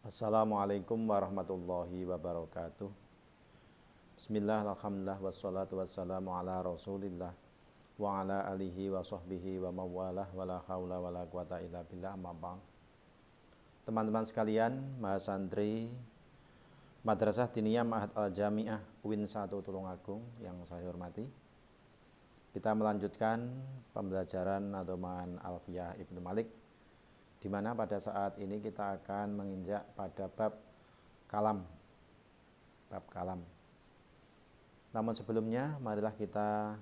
Assalamualaikum warahmatullahi wabarakatuh. Bismillah, alhamdulillah, wassalatu wassalamu ala rasulillah wa ala alihi wa sahbihi wa mawalah wa la hawla wa la quwata illa billah, amma ba'd. Teman-teman sekalian, mahasantri Madrasah Diniyah Ma'had Al-Jami'ah UIN 1 Tulungagung yang saya hormati, kita melanjutkan pembelajaran Nadhoman Alfiyah Ibnu Malik, di mana pada saat ini kita akan menginjak pada bab kalam. Namun sebelumnya, marilah kita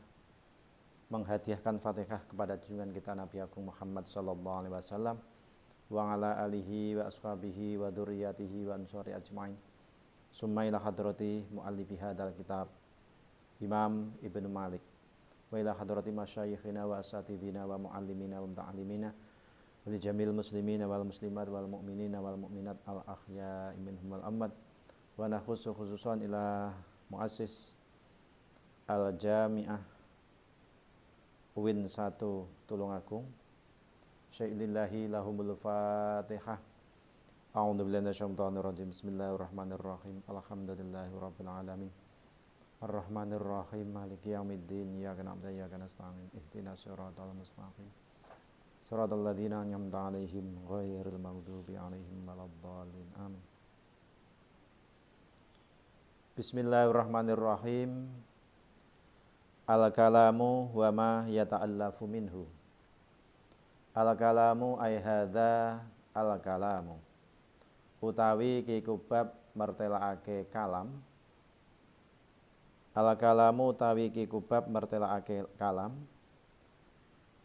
menghadiahkan Fatihah kepada junjungan kita Nabi Agung Muhammad sallallahu alaihi wasallam wa ala alihi wa ashabihi wa dzurriyyatihi wa ansari ajmain. Summa ila hadrati muallifi hadzal kitab Imam Ibnu Malik wa ila hadrati masyayikhina wa asatidina wa muallimina wa muta'allimina li jamil muslimina wal muslimat wal mu'minina wal mu'minat al ahya'i minhum wal amwat wa nakhusu khususan ila muassis al jami'ah UIN 1 Tulungagung. Syai'lillahi lahumul fatihah. A'udzu billahi minasyaitonir rajim. Bismillahirrahmanirrahim. Alhamdulillahi rabbil alamin. Arrahmanir rahim. Maliki yaumiddin. Iyyaka na'budu wa iyyaka nasta'in. Ihdinas siratal mustaqim. Siratal ladzina an'amta 'alaihim ghairil maghdubi 'alaihim waladdallin. Amin. Bismillahirrahmanirrahim. Al-kalamu wa ma yata'allafu minhu. Al-kalamu ay hadza al-kalamu. Utawi ki kubab mertelaake kalam. Al-kalamu utawi ki kubab mertelaake kalam.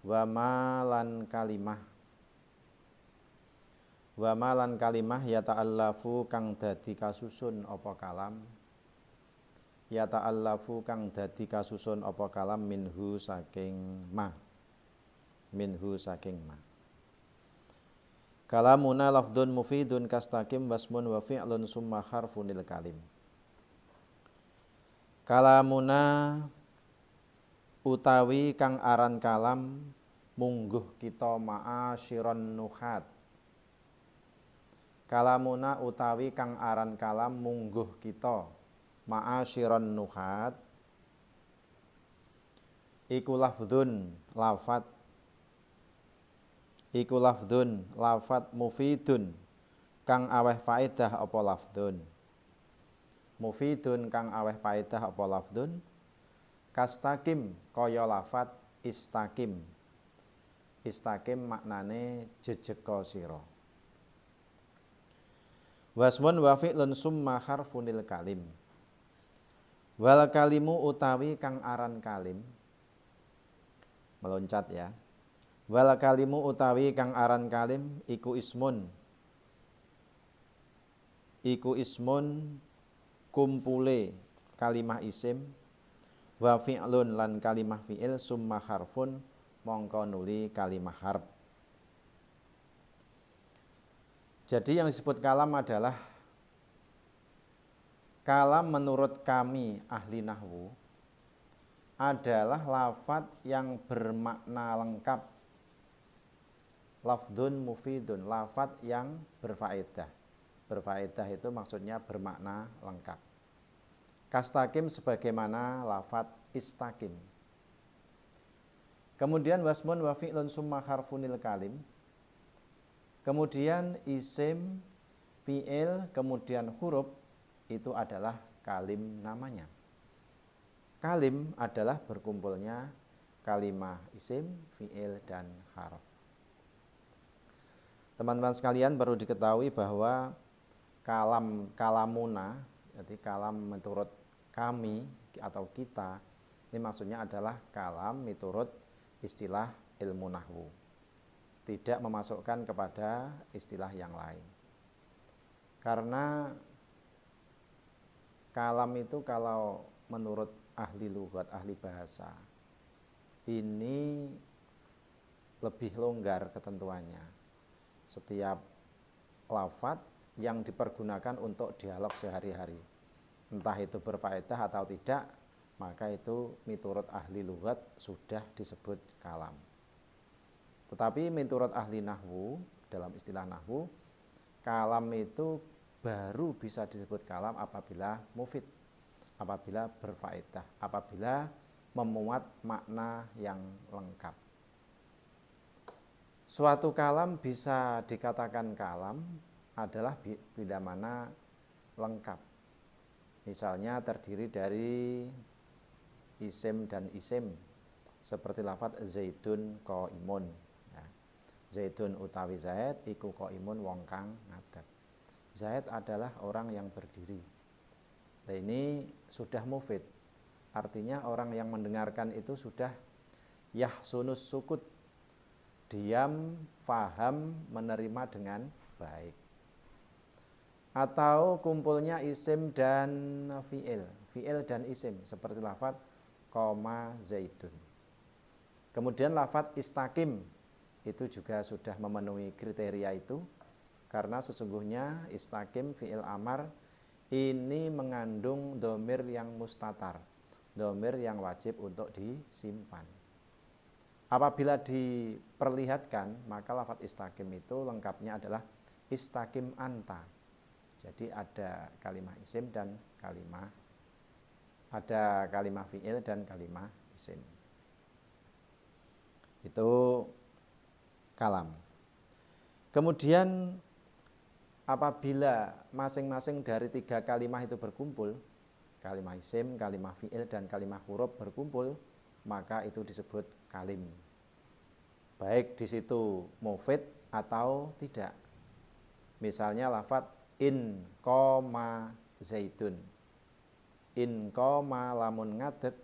Wa ma lan kalimah yata'allafu kang dadi kasusun apa kalam. Yata'allafu kang dadi kasusun apa kalam minhu saking ma. Kalamuna lafdun mufidun kastaqim wasmun wa fi'lun summa harfunil kalim. Kalamuna utawi kang aran kalam mungguh kita ma'asyiron nuhat. Kalamuna utawi kang aran kalam mungguh kita ma'asyiron nuhat iku lafdun lafat mufidun kang aweh faedah apa lafdun. Mufidun kang aweh faedah apa lafdun. Kastakim kaya lafat istakim. Istakim maknane jejeka sira. Wasmun wa fi'lun summa harfunil kalim. Wal kalimu utawi kang aran kalim. Meloncat ya. Wal kalimu utawi kang aran kalim iku ismun. Iku ismun kumpule kalimah isim wa fi'lun lan kalimah fi'il summa harfun mongko nuli kalimah harf. Jadi yang disebut kalam adalah kalam menurut kami ahli nahwu adalah lafadz yang bermakna lengkap. Lafdun mufidun, lafadz yang berfaedah. Berfaedah itu maksudnya bermakna lengkap. Kastakim sebagaimana lafadz istakim. Kemudian wasmun wa fi'lun summa harfunil kalim. Kemudian isim, fi'il, kemudian huruf itu adalah kalim namanya. Kalim adalah berkumpulnya kalimah isim, fi'il, dan harf. Teman-teman sekalian perlu diketahui bahwa kalamuna, jadi kalam menurut kami atau kita, ini maksudnya adalah kalam menurut istilah ilmu nahwu. Tidak memasukkan kepada istilah yang lain. Karena kalam itu kalau menurut ahli lughat, ahli bahasa, ini lebih longgar ketentuannya. Setiap lafadz yang dipergunakan untuk dialog sehari-hari, entah itu berfaedah atau tidak, maka itu miturut ahli lughat sudah disebut kalam. Tetapi miturut ahli nahwu, dalam istilah nahwu, kalam itu baru bisa disebut kalam apabila mufid, apabila berfaedah, apabila memuat makna yang lengkap. Suatu kalam bisa dikatakan kalam adalah bila mana lengkap. Misalnya terdiri dari isim dan isim, seperti lafadz zaidun qaimun. Ya. Zaidun utawi Zaid iku qaimun wong kang ngadeg. Zaid adalah orang yang berdiri. Nah, ini sudah mufid. Artinya orang yang mendengarkan itu sudah yahsunus sukut, diam, faham, menerima dengan baik. Atau kumpulnya isim dan fi'il dan isim, seperti lafadz koma zaidun. Kemudian lafadz istaqim itu juga sudah memenuhi kriteria itu, karena sesungguhnya istaqim fi'il amar ini mengandung dhamir yang mustatar, dhamir yang wajib untuk disimpan. Apabila diperlihatkan, maka lafadz istaqim itu lengkapnya adalah istaqim anta. Jadi ada kalimah isim dan kalimah, ada kalimah fi'il dan kalimah isim. Itu kalam. Kemudian apabila masing-masing dari 3 kalimah itu berkumpul, kalimah isim, kalimah fi'il, dan kalimah huruf berkumpul, maka itu disebut kalim. Baik di situ mufid atau tidak. Misalnya lafadz in qoma zaidun. In qoma lamun ngadeg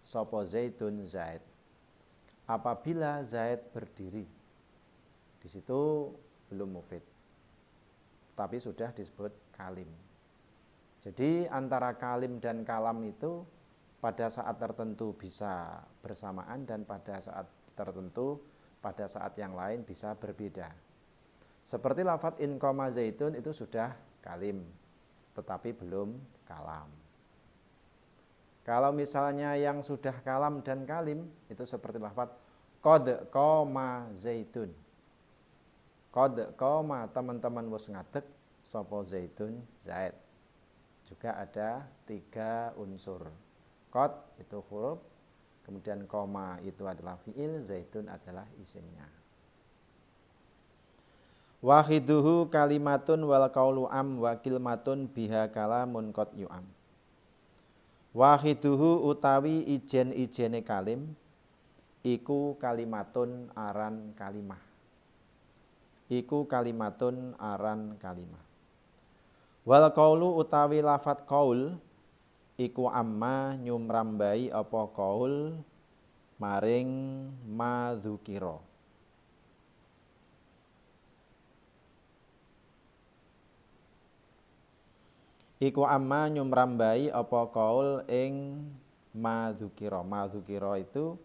sapa zaidun Zaid. Apabila Zaid berdiri, di situ belum mufid, tapi sudah disebut kalim. Jadi antara kalim dan kalam itu pada saat tertentu bisa bersamaan dan pada saat tertentu, pada saat yang lain bisa berbeda. Seperti lafadz in qoma zaidun itu sudah kalim, tetapi belum kalam. Kalau misalnya yang sudah kalam dan kalim itu seperti lafadz qad qoma zaidun. Qad qoma teman-teman wis ngadeg sapa zaidun Zaid. Juga ada 3 unsur. Qad itu huruf, kemudian koma itu adalah fi'il, zaidun adalah isimnya. Wahiduhu kalimatun wal qaulu am wa kilmatun biha kalamun qad yu'am. Wahiduhu utawi ijen-ijene kalim iku kalimatun aran kalimah. Iku kalimatun aran kalimah. Wal qaulu utawi lafadz qaul iku amma nyumrambai apa qaul maring madzukira. Iku amma nyumrambai apa qaul ing madzukira. Madzukira itu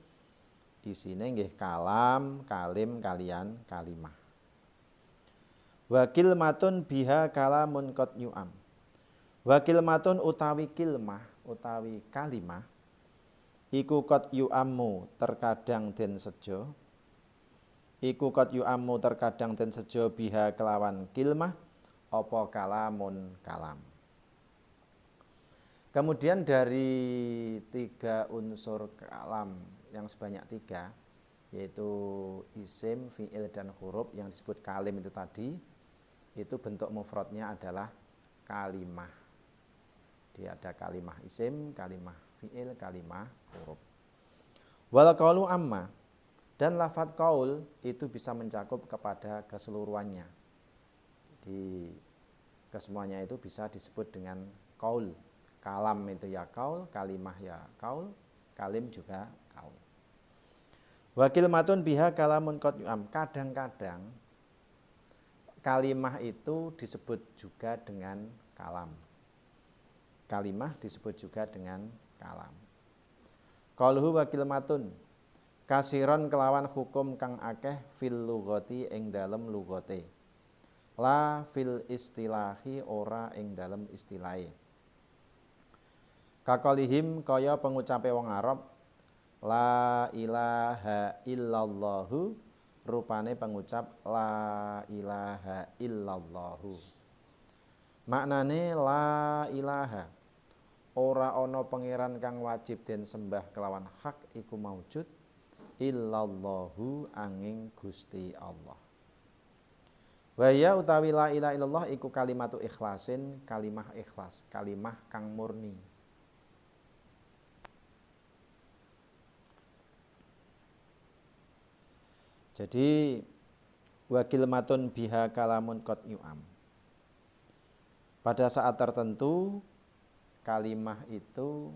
isine nggih kalam, kalim kalian kalimah. Wa kilmatun biha kalamun qad yu'am. Wa kilmatun utawi kilmah utawi kalimah iku qad yu'ammu terkadang den sejo. Iku qad yu'ammu terkadang den sejo biha kelawan kilmah apa kalamun kalam. Kemudian dari 3 unsur kalam yang sebanyak 3, yaitu isim, fi'il, dan huruf yang disebut kalim itu tadi, itu bentuk mufradnya adalah kalimah. Dia ada kalimah isim, kalimah fi'il, kalimah huruf. Wal qaulu amma, dan lafadz qaul itu bisa mencakup kepada keseluruhannya. Jadi kesemuanya itu bisa disebut dengan qaul. Kalam itu ya kaul, kalimah ya kaul, kalim juga kaul. Wa kilmatun biha kalamun qad yu'am. Kadang-kadang kalimah itu disebut juga dengan kalam. Kalimah disebut juga dengan kalam. Qauluhu wa kilmatun kasiron kelawan hukum kang akeh fil lughati ing dalem lugate. La fil istilahi ora ing dalem istilahe. Kakolihim kaya pengucape wong Arab la ilaha illallahu rupane pengucap la ilaha illallahu. Maknane la ilaha, ora ana pangeran kang wajib den sembah kelawan hak iku maujud illallahu angin Gusti Allah. Wa ya utawi la ilaha illallah iku kalimatu ikhlasin, kalimah ikhlas, kalimah kang murni. Jadi wakil matun biha kalamun qad yu'am. Pada saat tertentu kalimah itu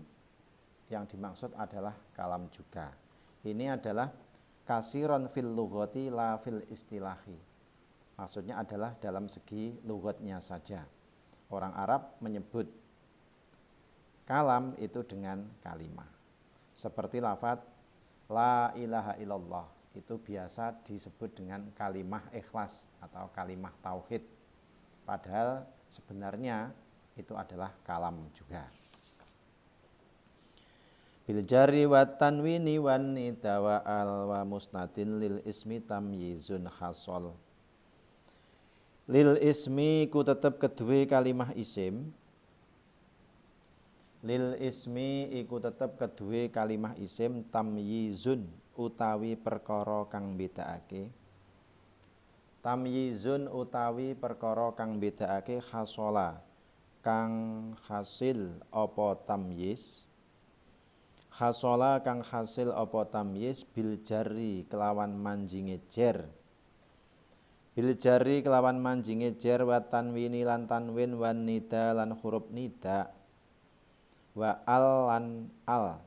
yang dimaksud adalah kalam juga. Ini adalah kasiron fil lughati la fil istilahi. Maksudnya adalah dalam segi lughatnya saja. Orang Arab menyebut kalam itu dengan kalimah. Seperti lafadz la ilaha illallah itu biasa disebut dengan kalimah ikhlas atau kalimah tauhid. Padahal sebenarnya itu adalah kalam juga. Bil jari wa tanwini wan nida wa al wa musnadin lil ismi tamyizun hasol. Lil ismi ku tetep kedue kalimah isim. Lil ismi iku tetep kedue kalimah isim tamyizun utawi perkara kang bedakake. Tamyizun utawi perkara kang bedakake hasola kang hasil apa tamyiz. Hasola kang hasil apa tamyiz bil jari kelawan manjinge jer. Bil jari kelawan manjinge jer wa tanwini lan tanwin wan nida lan huruf nida wa al lan al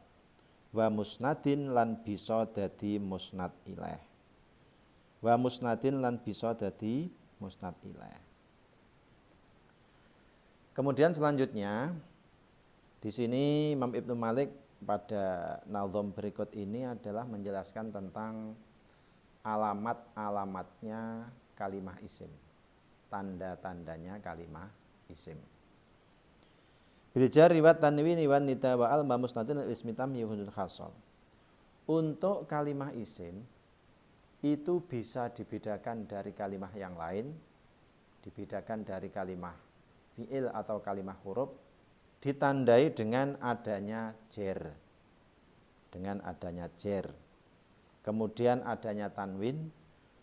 wa musnadin lan bisa dadi musnad ilaih. Wa musnadin lan bisa dadi musnad ilaih. Kemudian selanjutnya di sini Imam Ibnu Malik pada nazom berikut ini adalah menjelaskan tentang alamat-alamatnya kalimah isim, tanda-tandanya kalimah isim. Bil jari wa tanwini wan nida wa al musnadin ismi tamyizun hasal. Untuk kalimah isim itu bisa dibedakan dari kalimah yang lain, dibedakan dari kalimah fi'il atau kalimah huruf, ditandai dengan adanya jer. Dengan adanya jer. Kemudian adanya tanwin,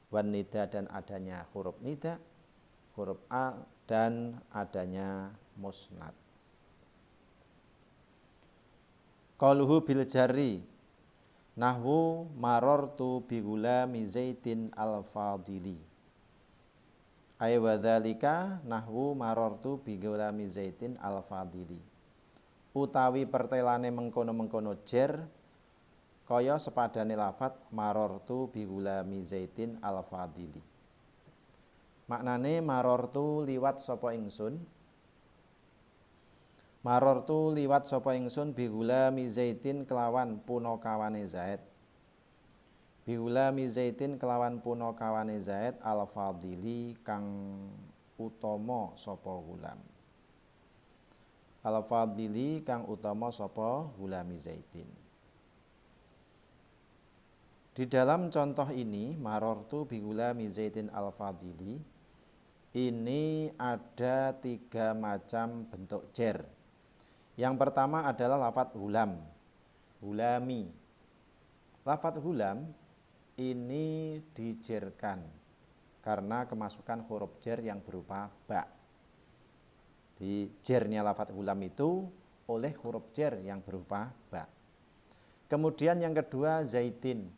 wan nida dan adanya huruf nida, huruf a dan adanya musnad. Qauluhu bil jari nahwu marartu bi gulami Zaidin al-Fadili. Ay wa dzalika nahwu marartu bi gulami Zaidin al-Fadili. Utawi pertelane mengkono-mengkono jer kaya sepadane lafadz marartu bi gulami Zaidin al-Fadili. Maknane marartu liwat sapa ingsun. Marartu liwat sapa ingsun bi gulami Zaidin kelawan punakawane Zaid. Bi gulami Zaidin kelawan punakawane Zaid al-Fadili kang utama sapa gulam. Al-Fadili kang utama sapa gulami Zaidin. Di dalam contoh ini marartu bi gulami Zaidin al-Fadili ini ada 3 macam bentuk jer. Yang pertama adalah lafadz hulam, hulami. Lafadz hulam ini dijerkan karena kemasukan huruf jer yang berupa ba. Di jernya lafadz hulam itu oleh huruf jer yang berupa ba. Kemudian yang kedua Zaidin,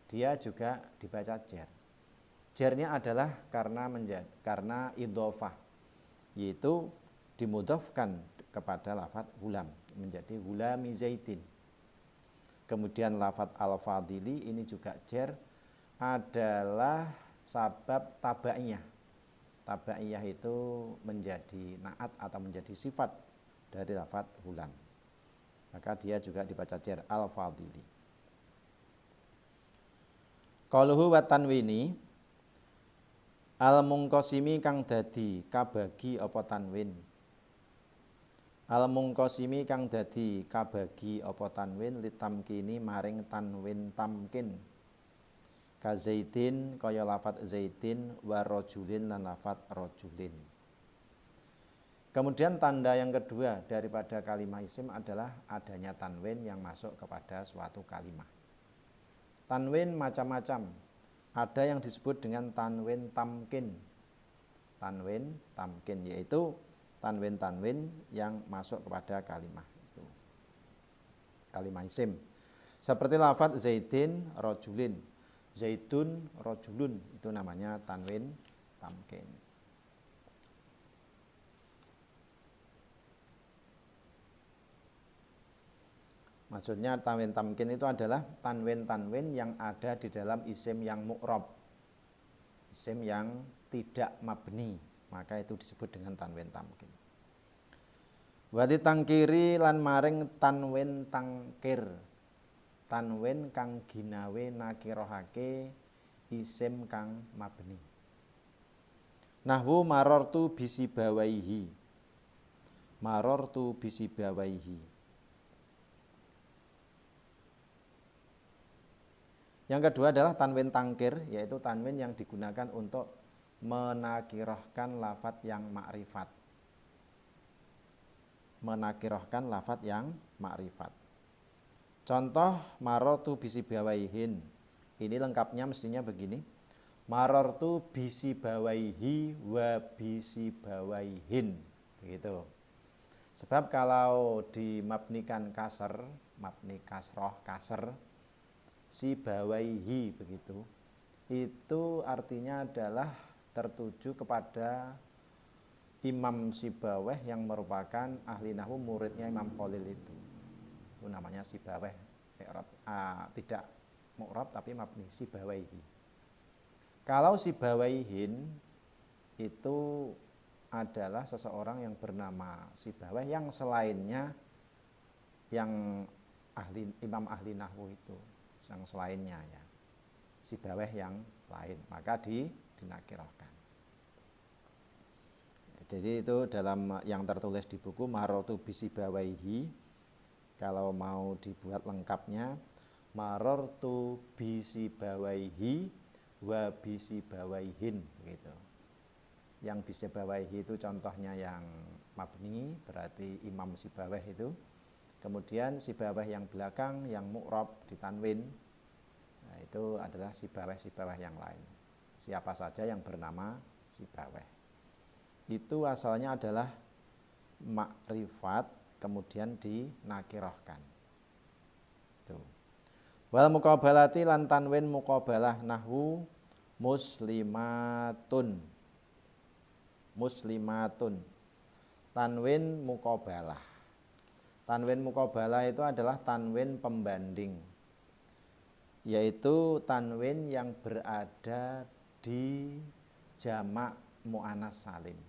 dia juga dibaca jer. Jernya adalah karena idhofah, yaitu dimudhofkan kepada lafadz hulam menjadi hulami Zaidin. Kemudian lafadz al-Fadili ini juga jer adalah sabab tabaiyah. Tabaiyah itu menjadi naat atau menjadi sifat dari lafadz hulam. Maka dia juga dibaca jer al-Fadili. Qauluhu wa tanwini al-mungqasimi kang dadi kabagi apa tanwin. Al-mungqasimi kang dadi kabagi apa tanwin litamkini maring tanwin tamkin. ka zaitin kaya lafat zaitin, wa rajulin lan lafat rajulin. Kemudian tanda yang kedua daripada kalimah isim adalah adanya tanwin yang masuk kepada suatu kalimah. Tanwin macam-macam. Ada yang disebut dengan tanwin tamkin. Tanwin tamkin yaitu tanwin-tanwin yang masuk kepada kalimah itu. Kalimah isim. Seperti lafaz zaidin rajulin. Zaidun rajulun itu namanya tanwin tamkin. Maksudnya tanwin tamkin itu adalah tanwin-tanwin yang ada di dalam isim yang mu'rab. Isim yang tidak mabni, maka itu disebut dengan tanwin tamkin. Wati tangkiri lan maring tanwin tangkir. Tanwin kang ginawe nakirohake isim kang mabni. Nahwu marortu bisibawaihi. Marortu bisibawaihi. Yang kedua adalah tanwin tangkir, yaitu tanwin yang digunakan untuk menakirahkan lafadz yang makrifat. Menakirahkan lafadz yang makrifat. Contoh marortu bisibawaihin. Ini lengkapnya mestinya begini. Marortu bisibawaihi wa bisibawaihin. Begitu. Sebab kalau dimabnikan kasar, mabni kasroh, kasar, sibawaihi begitu, itu artinya adalah tertuju kepada Imam Sibaweh yang merupakan ahli nahwu muridnya Imam Khalil itu namanya Sibaweh, tidak mu'rab tapi mabni sibawaihi. Kalau sibawaihin itu adalah seseorang yang bernama Sibaweh yang selainnya yang imam ahli nahwu itu, yang selainnya ya, Sibaweh yang lain, maka dinakirahkan. Jadi itu dalam yang tertulis di buku Marortu bisibawaihi. Kalau mau dibuat lengkapnya Marortu bisibawaihi wa bisibawaihin gitu. Yang bisibawaihi itu contohnya yang mabni, berarti Imam Sibaweh itu. Kemudian Sibaweh yang belakang yang mu'rab ditanwin, nah, itu adalah Sibaweh yang lain. Siapa saja yang bernama Sibaweh. Itu asalnya adalah makrifat kemudian dinakirahkan. Itu. Wal muqabalati lan tanwin muqabalah nahwu muslimatun. Muslimatun. Tanwin muqabalah. Tanwin muqabalah itu adalah tanwin pembanding, yaitu tanwin yang berada di jamak mu'anats salim.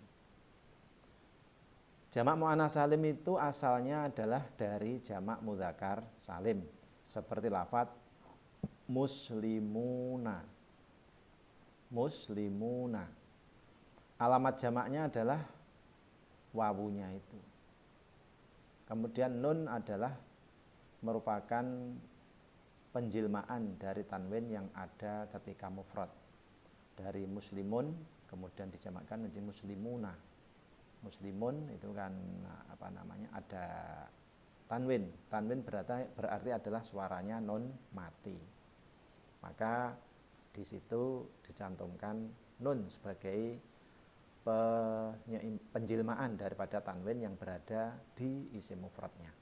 Jamak mu'anats salim itu asalnya adalah dari jamak mudzakkar salim, seperti lafadz muslimuna. Muslimuna. Alamat jamaknya adalah wawunya itu. Kemudian nun adalah merupakan penjilmaan dari tanwin yang ada ketika mufrad. Dari muslimun kemudian dijamakkan menjadi muslimuna. Muslimun itu kan ada tanwin. Tanwin berarti adalah suaranya nun mati. Maka di situ dicantumkan nun sebagai penjilmaan daripada tanwin yang berada di isim mufradnya.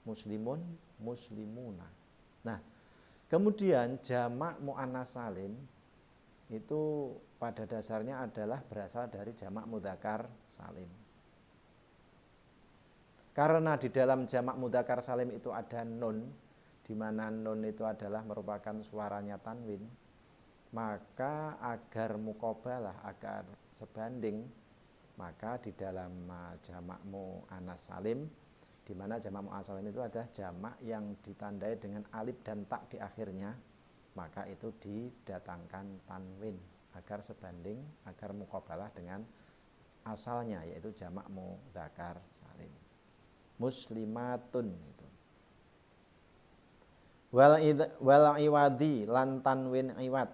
Muslimun, muslimuna. Nah, kemudian jamak mu'anats salim itu pada dasarnya adalah berasal dari jamak mudzakkar salim. Karena di dalam jamak mudzakkar salim itu ada nun, di mana nun itu adalah merupakan suaranya tanwin, maka agar muqabalah, agar sebanding, maka di dalam jamak mu'anats salim, di mana jamak mu'anats salim itu adalah jamak yang ditandai dengan alif dan tak di akhirnya, maka itu didatangkan tanwin agar sebanding, agar muqabalah dengan asalnya, yaitu jamak mudzakkar salim. Muslimatun itu. Wal iwadi lan tanwin iwad.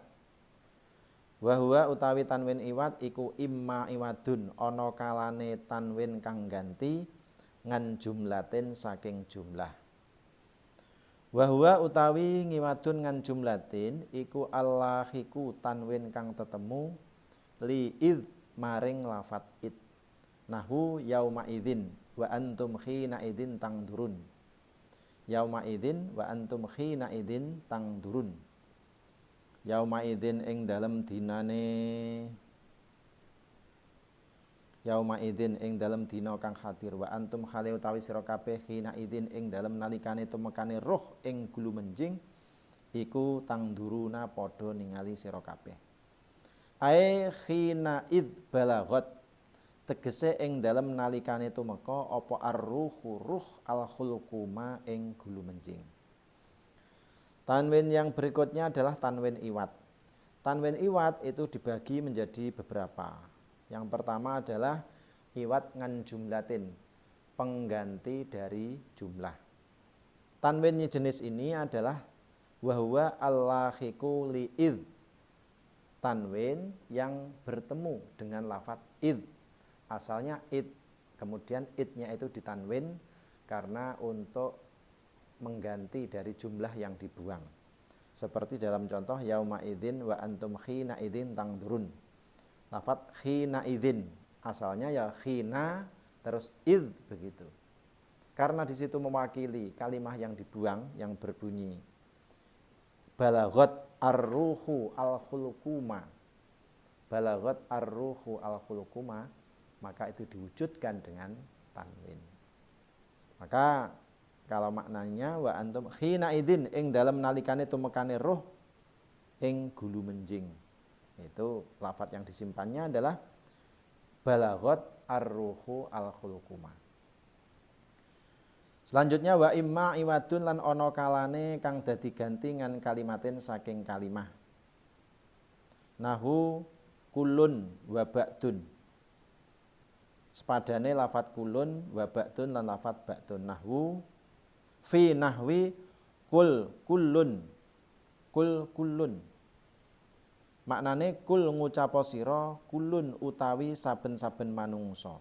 Wa huwa utawi tanwin iwad iku imma iwadun ana kalane tanwin kang ganti ngan jumlatin saking jumlah. Wa huwa utawi ngiwadun ngan jumlatin iku allahiku tanwin kang tetemu li id maring lafat id. Nahu yauma idzin wa antum khina idzin tangdurun. Yauma idzin wa antum khina idzin tangdurun. Yauma idzin ing dalem dinane yauma idzin ing dalem dina kang hadir wa antum khale utawi sira kabeh khina idzin ing dalem nalikane tumekane roh ing gulumenjing iku tangduruna padha ningali sira kabeh. Ae khina id balagot tegese ing dalem nalikane tumeka apa ar-ruhu ruh al-khulquma ing gulumenjing. Tanwin yang berikutnya adalah tanwin iwad. Tanwin iwad itu dibagi menjadi beberapa. Yang pertama adalah iwad ngan jumlatin, pengganti dari jumlah. Tanwin jenis ini adalah wahwa allahiku li id. Tanwin yang bertemu dengan lafadz id. Asalnya id, kemudian idnya itu ditanwin karena untuk mengganti dari jumlah yang dibuang. Seperti dalam contoh yauma idzin wa antum khina idzin tangdurun. Lafadz khina idzin asalnya ya khina terus id begitu. Karena di situ mewakili kalimah yang dibuang yang berbunyi balagot ar-ruhu al-khulquma. Balagot ar-ruhu al-khulquma, maka itu diwujudkan dengan tanwin. Maka kalau maknanya wa antum khina idzin ing dalam nalikane tumekane roh ing gulumenjing. Itu lafadz yang disimpannya adalah balagot ar-ruhu al-khulquma. Selanjutnya wa imma iwadun lan ana kalane kang dadi ganti ngan kalimatin saking kalimah. Nahu kulun wa ba'dun. Sepadane lafadz kulun wa ba'dun lan lafadz ba'dun. Nahu fi nahwi kul kullun. Kul kullun. Maknane kul ngucapo sira kulun utawi saben-saben manungsa.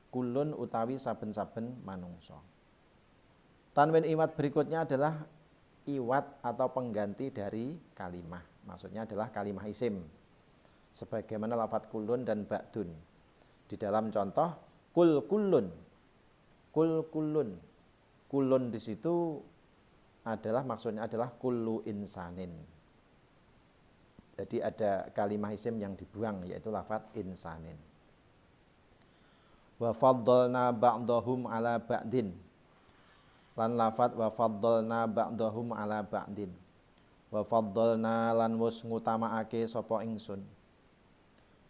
Kulun utawi saben-saben manungsa. Tanwin iwad berikutnya adalah iwad atau pengganti dari kalimah. Maksudnya adalah kalimah isim. Sebagaimana lafadz kulun dan ba'dun. Di dalam contoh kul kullun. Kul kullun. Kulun di situ adalah maksudnya adalah kullu insanin. Jadi ada kalimah isim yang dibuang yaitu lafadz insanin. Wa faddalna ba'dahum ala ba'din. Lan lafadz wa faddalna ba'dahum ala ba'din. Wa faddalna lan wus ngutamaake sapa ingsun.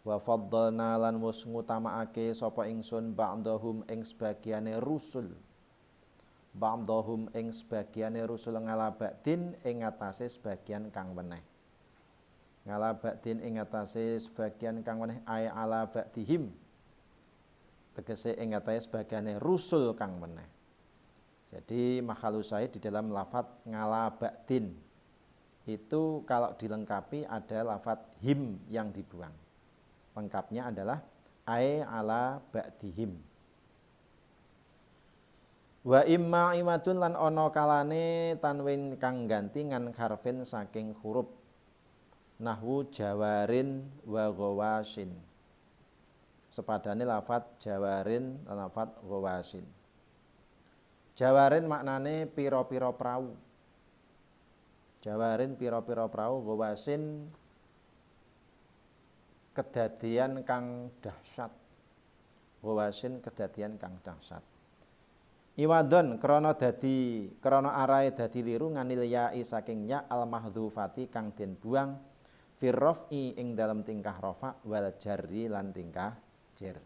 Wa faddalna lan wus ngutamaake sapa ingsun ba'dahum ing sebagiane rusul. Ba'dahum ing sebagiane rusul ngala ba'din ing atase sebagian kang weneh. Ngala ba'din ing atase sebagian kang weneh ay ala ba'dihim. Tegese ing atase sebagiane rusul kang weneh. Jadi makhalus sahih di dalam lafadz ngala ba'din itu kalau dilengkapi ada lafadz him yang dibuang. Lengkapnya adalah ay ala ba'dihim. Wa imma imadun lan ana kalane tanwin kang ganti ngan harfin saking huruf. Nahwu jawarin wa ghawasin. Sepadane lafadz jawarin lan lafadz ghawasin. Jawarin maknane pira-pira prau. Jawarin pira-pira prau, ghawasin kedadian kang dahsyat. Ghawasin kedadian kang dahsyat. Iwadon krana arahe dadi liru nganil ya'i saking ya al mahdhufati kang den buang firraf'i ing dalam tingkah rafa wal jarri lan tingkah jar.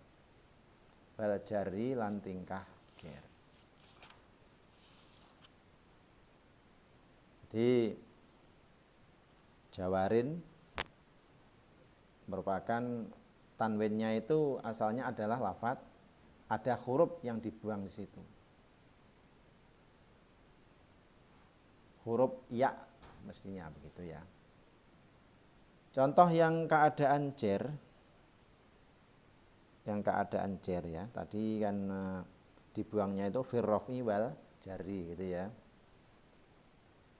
Wal jarri lan tingkah jar. Jadi jawarin merupakan tanwinnya itu asalnya adalah lafadz, ada huruf yang dibuang di situ. huruf ya mestinya begitu ya. Contoh yang keadaan jer, ya. Tadi kan dibuangnya itu firrofi wal jari gitu ya.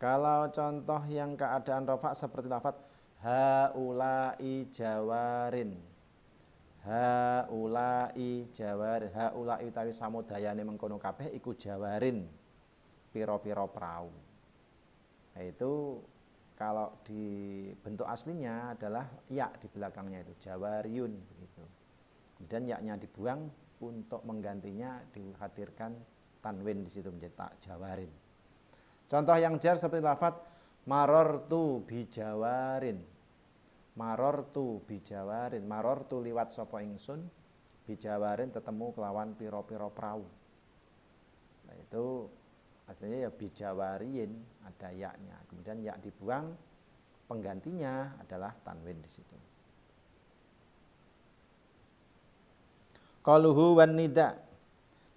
Kalau contoh yang keadaan rofa seperti lafaz haulai jawarin. Haulai jawarin. Haulai utawi samudayane mengkono kabeh iku jawarin. Piro-piro prau. Nah, itu kalau di bentuk aslinya adalah ya di belakangnya itu jawariyun begitu. Kemudian yaknya dibuang untuk menggantinya dihadirkan tanwin di situ menjadi tak jawarin. Contoh yang jar seperti lafaz marortu bijawarin. Marortu bijawarin. Marortu liwat sapa ingsun bijawarin tetemu kelawan piro-piro prau. Nah, itu artinya ya bijawariin ada yaknya. Kemudian ya dibuang, penggantinya adalah tanwin di situ. Qaluhu wan nida,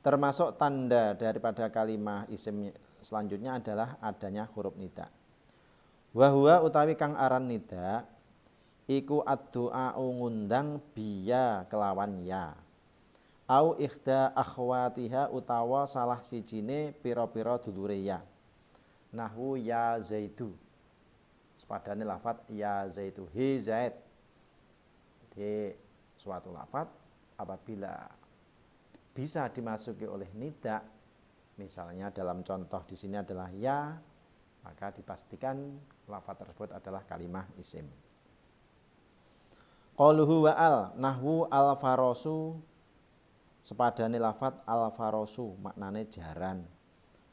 termasuk tanda daripada kalimah isim selanjutnya adalah adanya huruf nida. Wa huwa utawi kang aran nida iku ad-du'a ngundang biya kelawan ya. Au ikhda akhwatiha utawa salah sijine pira-pira dulure ya. Nahwu ya zaidu. Sepadane lafaz ya zaidu, he zaid. Jadi suatu lafaz apabila bisa dimasuki oleh nida, misalnya dalam contoh di sini adalah ya, maka dipastikan lafaz tersebut adalah kalimah isim. Qauluhu wa al nahwu al farasu, sepadane lafaz al farosu maknane jaran.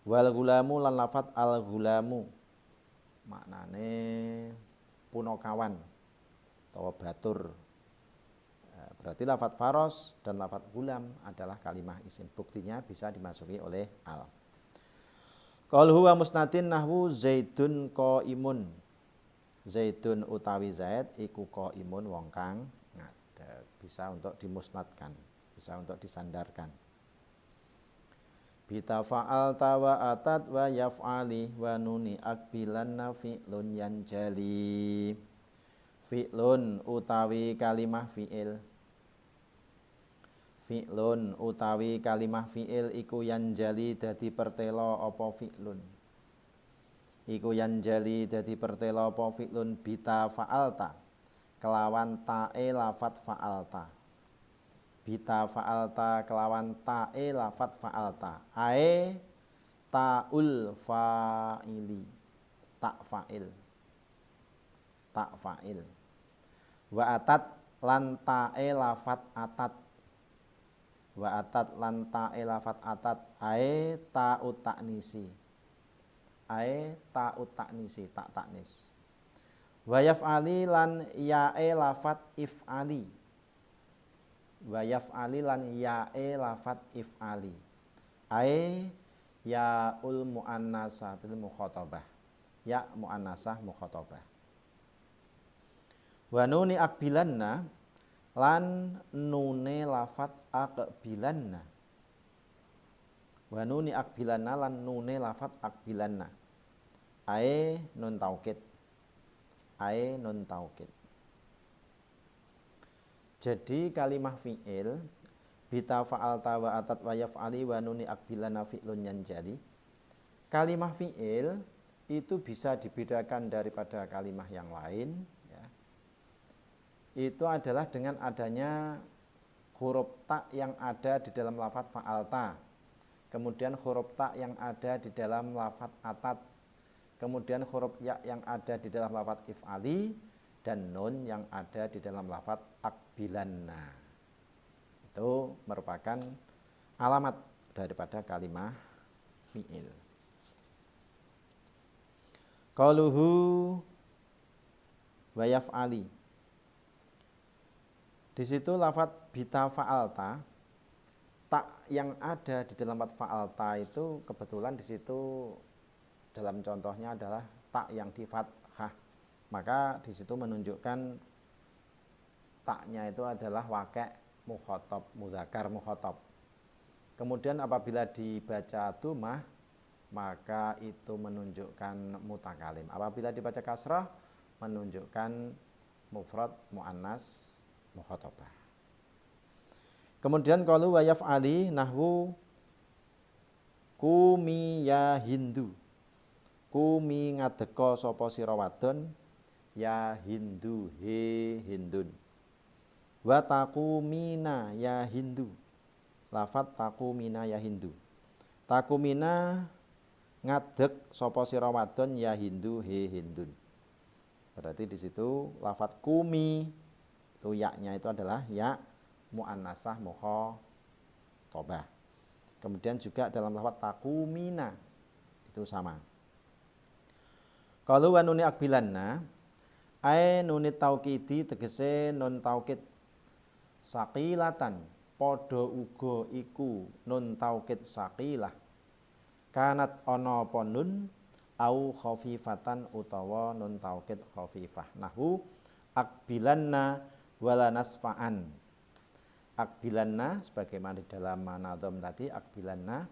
Wal gulamu lan lafaz al gulamu maknane punakawan atau batur. Berarti lafaz faros dan lafaz gulam adalah kalimah isim. Buktinya bisa dimasuki oleh al. Qauluhu wa musnadin nahwu zaidun qaimun. Zaidun utawi zaid iku qaimun wong kang ngadeg. Bisa untuk dimusnadkan, bisa untuk disandarkan. Bita fa'al tawa atat wa yaf'ali wa nuni akbilanna fi'lun yanjali. Fi'lun utawi kalimah fi'il. Fi'lun utawi kalimah fi'il iku yanjali dadi pertelo apa fi'lun. Iku yanjali dadi pertelo apa fi'lun bita fa'alta kelawan ta'e lafat fa'alta. Bita fa'alta kelawan ta'e lafat fa'alta. Ae ta'ul fa'ili. Tak fa'il. Tak fa'il. Wa atat lan ta'e lafat atat. Wa atat lan ta'e lafat atat. Ae ta'ut ta'nisi. Ae ta'ut ta'nisi. Tak ta'nis. Wa yaf'ali lan ya'e lafat if'ali. Wa yaf'ali lan ya'e lafat if'ali. Ae ya'ul mu'annasatil mukhatabah. Ya mu'annasah mukhatabah. Wa nuni akbilanna lan nune lafat akbilanna. Wa nuni akbilanna lan nune lafat akbilanna. Ae nun taukid. Ae nun taukid. Jadi kalimah fi'il bita fa'alta wa atat wa yaf'ali wa nuni akbilana fi'lun yanjali. Kalimah fi'il itu bisa dibedakan daripada kalimah yang lain ya. Itu adalah dengan adanya huruf ta yang ada di dalam lafaz fa'alta. Kemudian huruf ta yang ada di dalam lafaz atat. Kemudian huruf ya yang ada di dalam lafaz if'ali dan nun yang ada di dalam lafaz akbilanna. Itu merupakan alamat daripada kalimah fi'il. Qauluhu wa yaf'ali. Di situ lafaz bita fa'alta, tak yang ada di dalam lafaz fa'alta itu kebetulan di situ dalam contohnya adalah tak yang di fathah. Maka di situ menunjukkan taknya itu adalah waqi' mukhatab, mudzakkar mukhatab. Kemudian apabila dibaca dhammah, maka itu menunjukkan mutakalim. Apabila dibaca kasrah menunjukkan mufrad muannas mukhatabah. Kemudian qalu wa yaf'ali nahwu kumi ya Hindu. Kumi ngadeka sapa sira wadon ya Hindu he Hindun. Wa taqumina ya Hindu. Lafat taqumina ya Hindu. Taqumina ngadeg sapa sira wadon ya Hindu he Hindun. Berarti di situ lafat kumi itu yaknya itu adalah ya muannasah mukhatabah. Kemudian juga dalam lafat taqumina itu sama. Kalau wa nuni akbilanna ai nuni taukidi tegese nun taukid saqilatan padha uga iku nun taukid saqilah kanat ana apa nun au khafifatan utawa nun taukid khafifah. Nahu akbilanna wala nasfa'an. Akbilanna sebagaimana di dalam manadham tadi, akbilanna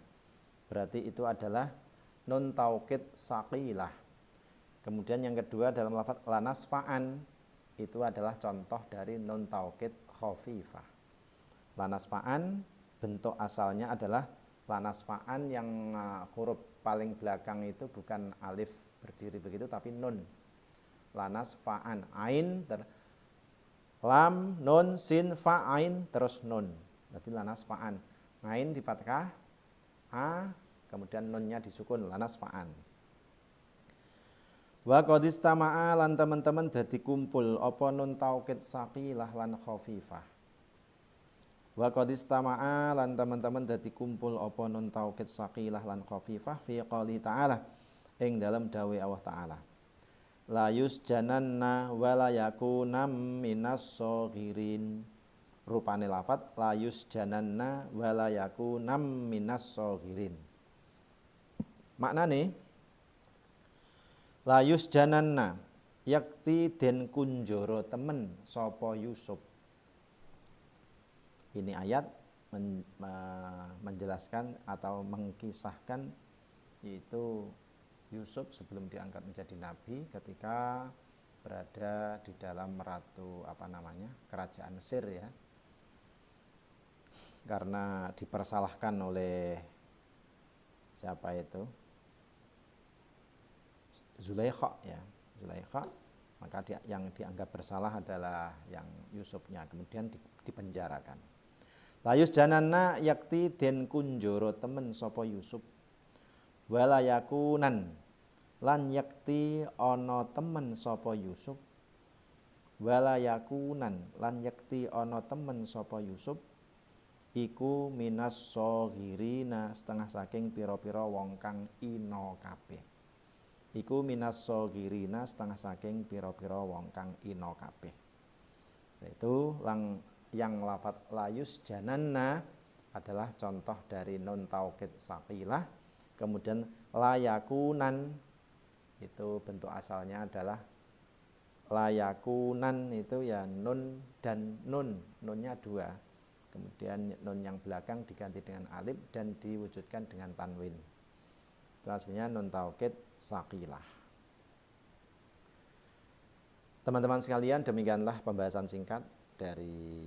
berarti itu adalah nun taukid saqilah. Kemudian yang kedua dalam lafaz lanasfa'an itu adalah contoh dari nun taukid khafifah. Lanasfa'an bentuk asalnya adalah lanasfa'an yang huruf paling belakang itu bukan alif berdiri begitu tapi nun. Lanasfa'an ain lam nun sin fa ain terus nun. Berarti lanasfa'an. Ain di fathah a kemudian nunnya disukun lanasfa'an. Wa qad istama'a lan teman-teman dadi kumpul apa nun taukid saqilah lan khafifah. Wa qad istama'a lan teman-teman dadi kumpul apa nun taukid saqilah lan khafifah fi qouli ta'ala ing dalam dawuh Allah taala. La yusjananna wa la yakunam minas saghirin. Rupane lafaz la yusjananna wa la yakunam minas saghirin. Maknane la yusjananna yakti den kunjara temen sapa Yusuf. Ini ayat menjelaskan atau mengkisahkan yaitu Yusuf sebelum diangkat menjadi nabi ketika berada di dalam kerajaan Mesir ya. Karena dipersalahkan oleh siapa itu? Zulaikha ya. Zulaikha, maka yang dianggap bersalah adalah yang Yusufnya, kemudian dipenjarakan. Layus jananna yakti den kunjoro temen sapa Yusuf. Wala yakunan lan yakti ana temen sapa Yusuf. Wala yakunan lan yakti ana temen sapa Yusuf iku minas saghirina setengah saking pira-pira wong kang ina kabeh. Iku minas saghirina setengah saking pira-pira wong kang ina kabeh. Itu yang lafaz layus jananna adalah contoh dari nun taukid saqilah. Kemudian layakunan itu bentuk asalnya adalah layakunan itu ya nun dan nun, nunnya dua. Kemudian nun yang belakang diganti dengan alif dan diwujudkan dengan tanwin. Itu aslinya nun taukid saqilah. Teman-teman sekalian, demikianlah pembahasan singkat dari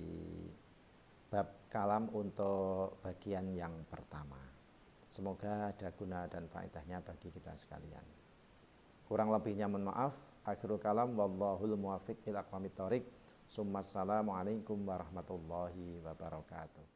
bab kalam untuk bagian yang pertama. Semoga ada guna dan faedahnya bagi kita sekalian. Kurang lebihnya mohon maaf. Akhirul kalam wallahul muwaffiq ila aqwamit thoriq. Assalamualaikum warahmatullahi wabarakatuh.